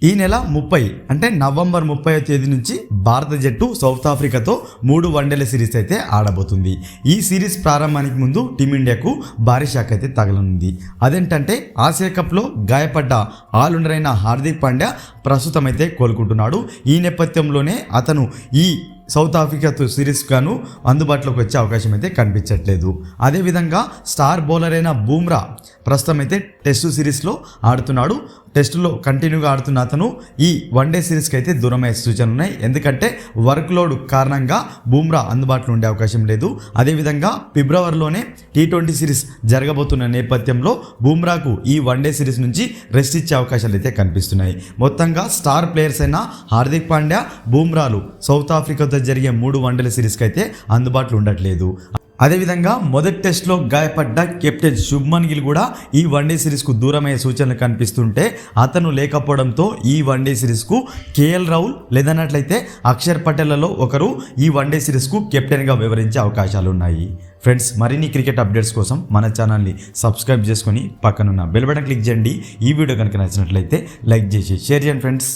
ఈ నెల 30 అంటే నవంబర్ 30వ తేదీ నుంచి భారత జట్టు సౌత్ ఆఫ్రికాతో 3 వన్డేల సిరీస్ అయితే ఆడబోతుంది. ఈ సిరీస్ ప్రారంభానికి ముందు టీమిండియాకు భారీ షాక్ అయితే తగలనుంది. అదేంటంటే ఆసియా కప్లో గాయపడ్డ ఆల్రౌండర్ అయిన హార్దిక్ పాండ్యా ప్రస్తుతం అయితే కోలుకుంటున్నాడు. ఈ నేపథ్యంలోనే అతను ఈ సౌత్ ఆఫ్రికాతో సిరీస్ గాను అందుబాటులోకి వచ్చే అవకాశం అయితే కనిపించట్లేదు. అదేవిధంగా స్టార్ బౌలర్ అయిన బూమ్రా ప్రస్తుతం అయితే టెస్టు సిరీస్లో ఆడుతున్నాడు. టెస్టులో కంటిన్యూగా ఆడుతున్న అతను ఈ వన్డే సిరీస్కి అయితే దూరమయ్యే సూచనలు ఉన్నాయి. ఎందుకంటే వర్క్ లోడ్ కారణంగా బూమ్రా అందుబాటులో ఉండే అవకాశం లేదు. అదేవిధంగా ఫిబ్రవరిలోనే T20 సిరీస్ జరగబోతున్న నేపథ్యంలో బూమ్రాకు ఈ వన్డే సిరీస్ నుంచి రెస్ట్ ఇచ్చే అవకాశాలు అయితే కనిపిస్తున్నాయి. మొత్తంగా స్టార్ ప్లేయర్స్ అయిన హార్దిక్ పాండ్యా, బూమ్రాలు సౌత్ ఆఫ్రికాతో జరిగే 3 వన్డేల సిరీస్కి అయితే అందుబాటులో ఉండట్లేదు. అదేవిధంగా మొదటి టెస్ట్లో గాయపడ్డ కెప్టెన్ శుభ్మన్ గిల్ కూడా ఈ వన్డే సిరీస్కు దూరమయ్యే సూచనలు కనిపిస్తుంటే అతను లేకపోవడంతో ఈ వన్డే సిరీస్కు కేఎల్ రాహుల్ లేదన్నట్లయితే అక్షర్ పటేళ్లలో ఒకరు ఈ వన్డే సిరీస్కు కెప్టెన్గా వివరించే అవకాశాలు ఉన్నాయి. ఫ్రెండ్స్, మరిన్ని క్రికెట్ అప్డేట్స్ కోసం మన ఛానల్ని సబ్స్క్రైబ్ చేసుకొని పక్కనున్న బెల్ బటన్ క్లిక్ చేయండి. ఈ వీడియో కనుక నచ్చినట్లయితే లైక్ చేసి షేర్ చేయండి ఫ్రెండ్స్.